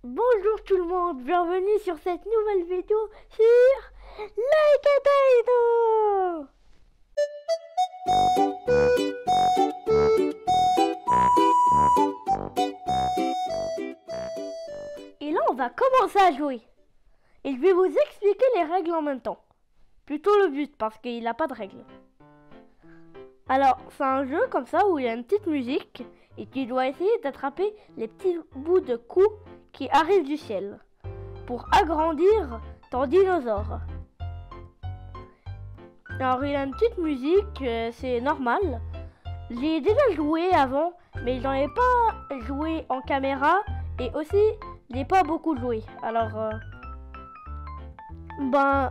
Bonjour tout le monde, bienvenue sur cette nouvelle vidéo sur Like a Dino. Et là on va commencer à jouer. Et je vais vous expliquer les règles en même temps. Plutôt le but parce qu'il n'a pas de règles. Alors c'est un jeu comme ça où il y a une petite musique et tu dois essayer d'attraper les petits bouts de coups qui arrivent du ciel pour agrandir ton dinosaure. Alors il y a une petite musique, c'est normal. J'ai déjà joué avant, mais j'en ai pas joué en caméra et aussi j'ai pas beaucoup joué. Alors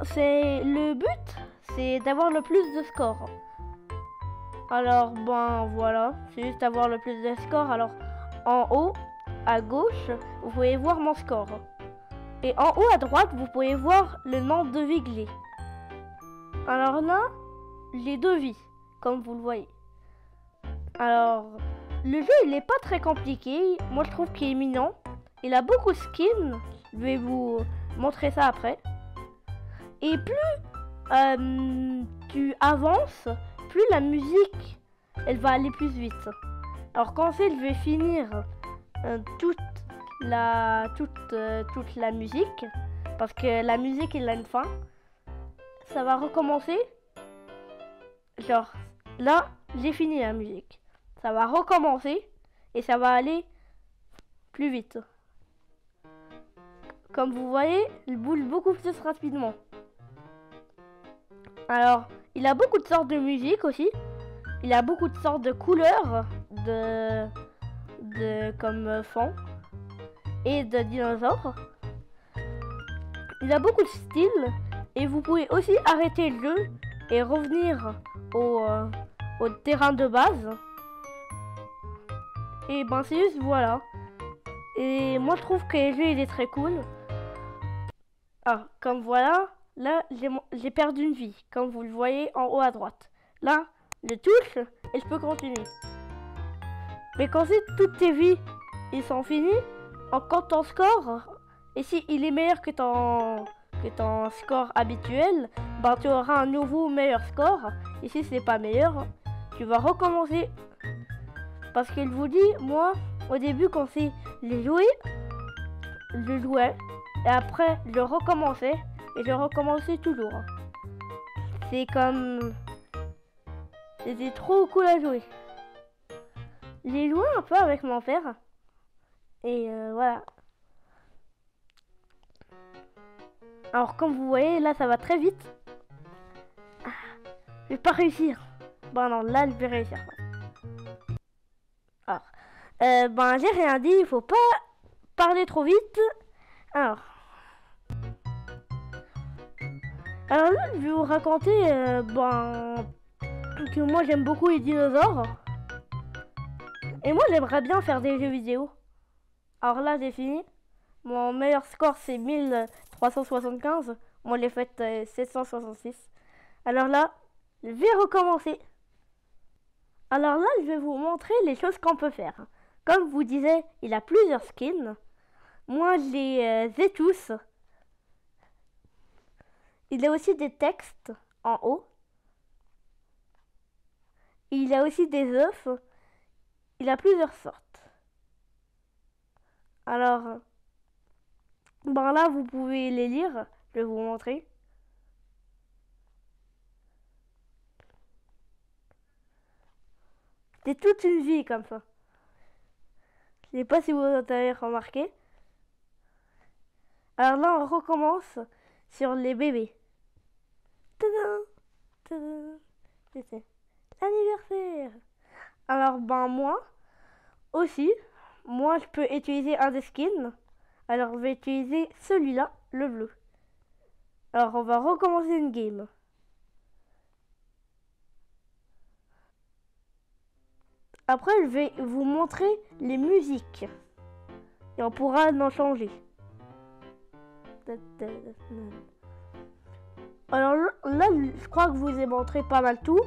c'est le but, c'est d'avoir le plus de score. Alors voilà, c'est juste avoir le plus de score. Alors en haut à gauche, vous pouvez voir mon score. Et en haut à droite, vous pouvez voir le nombre de vies que j'ai. Alors là, j'ai 2 vies, comme vous le voyez. Alors, le jeu, il n'est pas très compliqué. Moi, je trouve qu'il est mignon. Il a beaucoup de skins. Je vais vous montrer ça après. Et plus tu avances, plus la musique, elle va aller plus vite. Alors quand je vais finir toute la musique, parce que la musique elle a une fin, ça va recommencer. Genre là j'ai fini la musique, ça va recommencer et ça va aller plus vite. Comme vous voyez, il bouge beaucoup plus rapidement. Alors il a beaucoup de sortes de musique aussi. Il a beaucoup de sortes de couleurs comme fond et de dinosaures. Il a beaucoup de styles et vous pouvez aussi arrêter le jeu et revenir au terrain de base. Et c'est juste voilà. Et moi je trouve que le jeu il est très cool. Ah, comme voilà, là j'ai perdu une vie, comme vous le voyez en haut à droite. Là, je touche et je peux continuer. Mais quand c'est toutes tes vies, ils sont finis, on compte ton score. Et si il est meilleur que ton score habituel, tu auras un nouveau meilleur score. Et si c'est pas meilleur, tu vas recommencer. Parce qu'il vous dit, moi, au début quand j'ai joué, je jouais. Et après, je recommençais. Et je recommençais toujours. C'est comme... C'était trop cool à jouer. J'ai joué un peu avec mon père. Et voilà. Alors comme vous voyez, là ça va très vite. Ah, je vais pas réussir. Non, là je vais réussir. Alors, j'ai rien dit, il faut pas parler trop vite. Alors là je vais vous raconter que moi j'aime beaucoup les dinosaures. Et moi j'aimerais bien faire des jeux vidéo. Alors là j'ai fini. Mon meilleur score c'est 1375. Moi j'ai fait 766. Alors là, je vais recommencer. Alors là je vais vous montrer les choses qu'on peut faire. Comme vous disiez, il a plusieurs skins. Moi je les ai tous. Il a aussi des textes en haut. Il a aussi des œufs. Il a plusieurs sortes. Alors, là, vous pouvez les lire. Je vais vous montrer. C'est toute une vie comme ça. Je sais pas si vous avez remarqué. Alors là, on recommence sur les bébés. Tadam, tadam. C'est l'anniversaire. Alors, moi aussi, je peux utiliser un des skins. Alors, je vais utiliser celui-là, le bleu. Alors, on va recommencer une game. Après, je vais vous montrer les musiques. Et on pourra en changer. Alors là, je crois que je vous ai montré pas mal tout.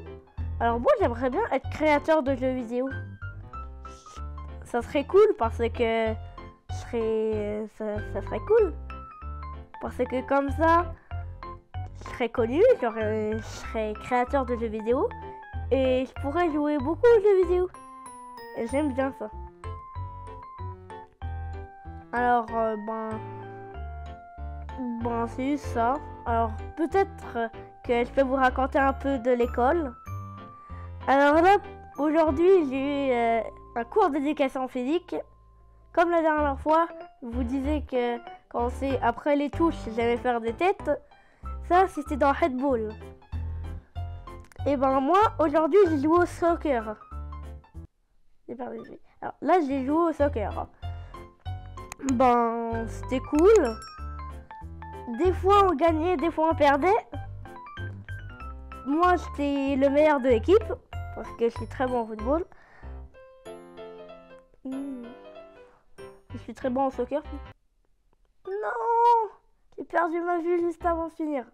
Alors moi, j'aimerais bien être créateur de jeux vidéo. Ça serait cool parce que je ça serait cool. Parce que comme ça, je serais connu, je serais créateur de jeux vidéo et je pourrais jouer beaucoup aux jeux vidéo. Et j'aime bien ça. Alors, c'est juste ça. Alors, peut-être que je peux vous raconter un peu de l'école. Alors là, aujourd'hui, j'ai eu un cours d'éducation physique. Comme la dernière fois, je vous disais que quand c'est après les touches, j'allais faire des têtes. Ça, c'était dans Headball. Et moi, aujourd'hui, j'ai joué au soccer. Alors là, j'ai joué au soccer. C'était cool. Des fois, on gagnait, des fois, on perdait. Moi, j'étais le meilleur de l'équipe. Parce que je suis très bon au football. Je suis très bon au soccer. Non! J'ai perdu ma vue juste avant de finir.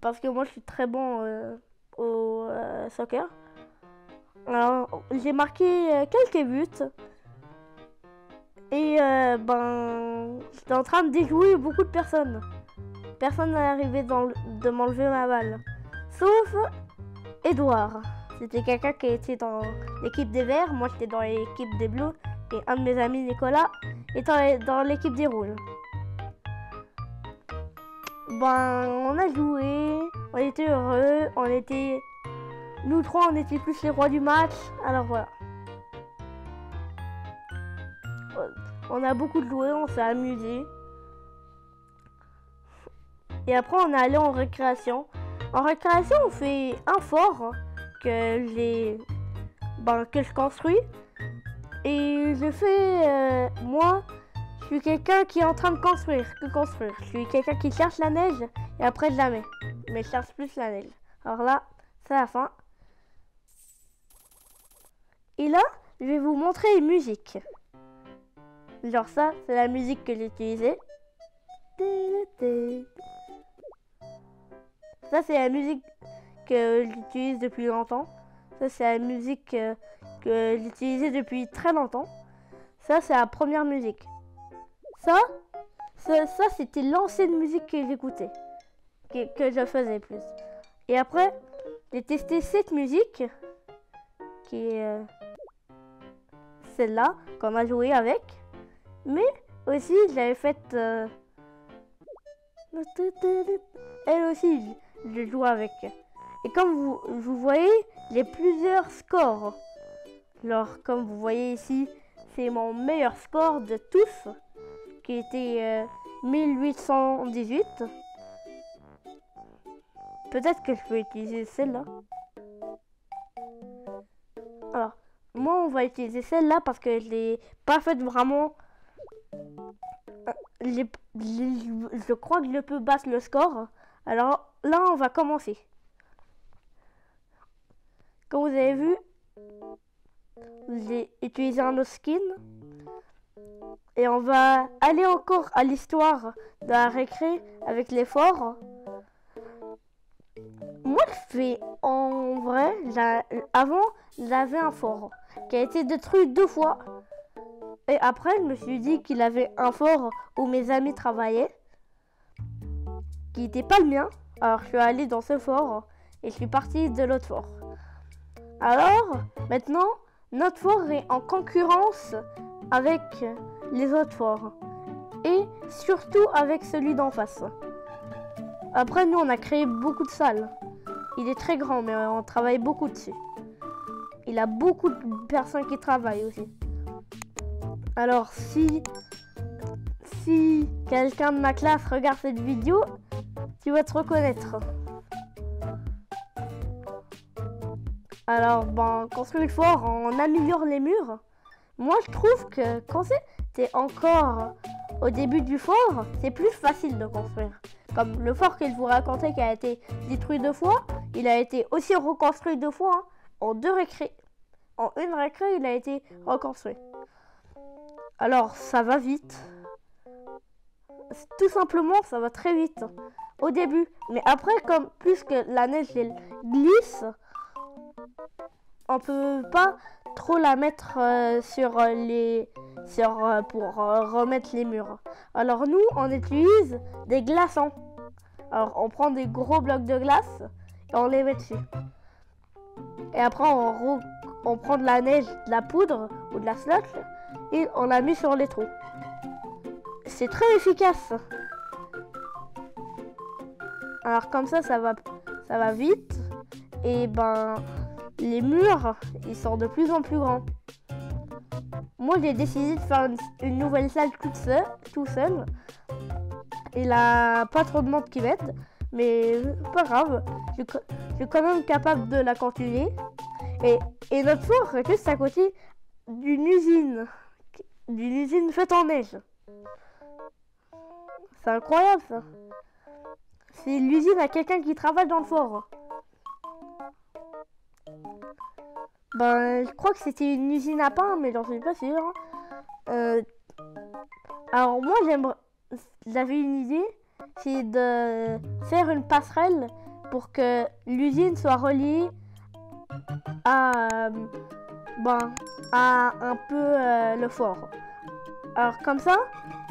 Parce que moi, je suis très bon au soccer. Alors, j'ai marqué quelques buts. Et j'étais en train de déjouer beaucoup de personnes. Personne n'est arrivé de m'enlever ma balle. Sauf Edouard. C'était quelqu'un qui était dans l'équipe des Verts. Moi, j'étais dans l'équipe des Bleus. Et un de mes amis, Nicolas, était dans l'équipe des Rouges. On a joué. On était heureux. Nous trois, on était plus les rois du match. Alors voilà. On a beaucoup joué, on s'est amusé. Et après, on est allé en récréation. En récréation, on fait un fort que je construis. Et je fais... moi, je suis quelqu'un qui est en train de construire. Je suis quelqu'un qui cherche la neige et après je la mets. Mais je cherche plus la neige. Alors là, c'est la fin. Et là, je vais vous montrer une musique. Genre ça, c'est la musique que j'ai utilisée. Ça, c'est la musique que j'utilise depuis longtemps. Ça, c'est la musique que j'utilisais depuis très longtemps. Ça, c'est la première musique. Ça c'était l'ancienne musique que j'écoutais. Que je faisais plus. Et après, j'ai testé cette musique. Qui est celle-là, qu'on a joué avec. Mais aussi, je l'avais faite... elle aussi, je joue avec. Et comme vous voyez, j'ai plusieurs scores. Alors, comme vous voyez ici, c'est mon meilleur score de tous, qui était 1818. Peut-être que je peux utiliser celle-là. Alors, moi, on va utiliser celle-là parce que je l'ai pas faite vraiment... je crois que je peux battre le score. Alors là, on va commencer. Comme vous avez vu, j'ai utilisé un autre skin. Et on va aller encore à l'histoire de la récré avec les forts. Moi, je fais en vrai, avant, j'avais un fort qui a été détruit 2 fois. Et après, je me suis dit qu'il avait un fort où mes amis travaillaient, qui n'était pas le mien. Alors, je suis allée dans ce fort et je suis partie de l'autre fort. Alors, maintenant, notre fort est en concurrence avec les autres forts. Et surtout avec celui d'en face. Après, nous, on a créé beaucoup de salles. Il est très grand, mais on travaille beaucoup dessus. Il a beaucoup de personnes qui travaillent aussi. Alors, si quelqu'un de ma classe regarde cette vidéo, tu vas te reconnaître. Alors, construire le fort, on améliore les murs. Moi, je trouve que quand c'était encore au début du fort, c'est plus facile de construire. Comme le fort que je vous racontais qui a été détruit 2 fois, il a été aussi reconstruit 2 fois, hein, en 2 récré. En une récré, il a été reconstruit. Alors, ça va vite. Tout simplement, ça va très vite. Au début. Mais après, comme plus que la neige elle glisse, on peut pas trop la mettre sur les pour remettre les murs. Alors nous, on utilise des glaçons. Alors on prend des gros blocs de glace et on les met dessus. Et après on prend de la neige, de la poudre ou de la slush et on la met sur les trous. C'est très efficace. Alors comme ça va vite. Et ben les murs, ils sont de plus en plus grands. Moi j'ai décidé de faire une nouvelle salle tout seul. Il a pas trop de monde qui m'aide, mais pas grave, je suis quand même capable de la continuer. Et notre four est juste à côté d'une usine faite en neige. C'est incroyable ça. C'est l'usine à quelqu'un qui travaille dans le fort. Ben, je crois que c'était une usine à pain, mais j'en suis pas sûr. Alors moi j'avais une idée, c'est de faire une passerelle pour que l'usine soit reliée à un peu le fort. Alors comme ça,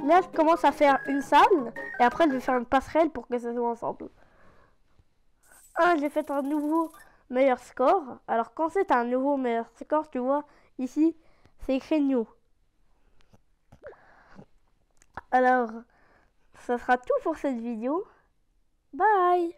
là je commence à faire une salle et après je vais faire une passerelle pour que ça soit ensemble. Ah, j'ai fait un nouveau meilleur score. Alors quand c'est un nouveau meilleur score, tu vois, ici c'est écrit new. Alors, ça sera tout pour cette vidéo. Bye!